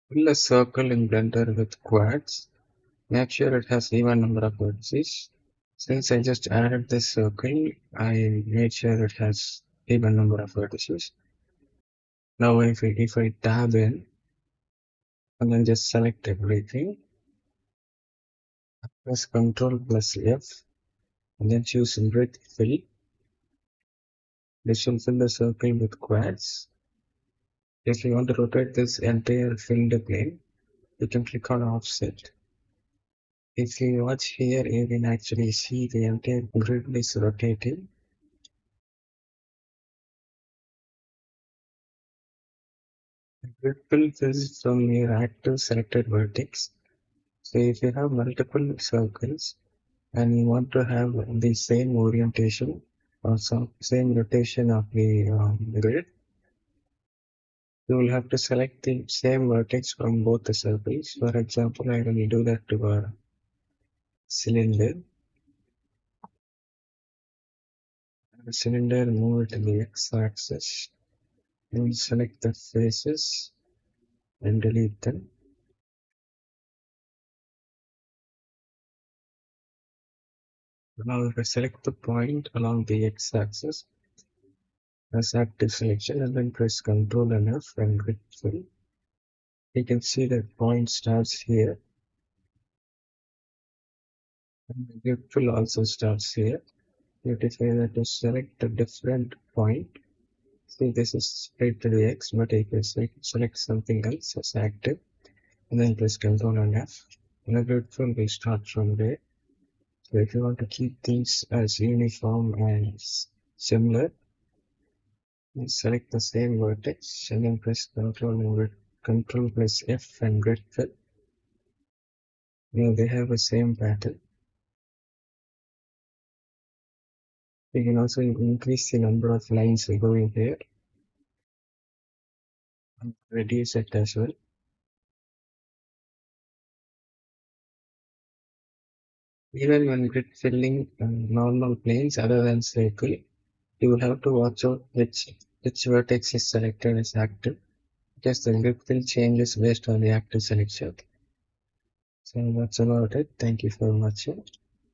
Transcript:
Fill a circle in Blender with quads. Make sure it has even number of vertices. Since I just added this circle, I made sure it has even number of vertices. Now if I tab in and then just select everything, press Ctrl plus F and then choose grid fill. This will fill the circle with quads. If you want to rotate this entire filled plane, you can click on offset. If you watch here, you can actually see the entire grid is rotating. The grid fills is from your active selected vertex. So if you have multiple circles and you want to have the same orientation or some same rotation of the grid, you will have to select the same vertex from both the circles. For example, I will do that to a cylinder. The cylinder, move it to the x-axis and select the faces and delete them. Now if I select the point along the x-axis as active selection and then press Ctrl and F and grid fill, you can see that point starts here and the grid fill also starts here. Notify that to select a different point. See, this is straight to the X, but if I select something else as active and then press Ctrl and F, and the grid fill will start from there. So if you want to keep things as uniform and similar, you select the same vertex and then press Ctrl plus F and grid fill. They have the same pattern. You can also increase the number of lines going here and reduce it as well. Even when grid filling normal planes other than circle, you will have to watch out which vertex is selected as active, because the grid fill changes based on the active selection. So that's about it. Thank you for watching.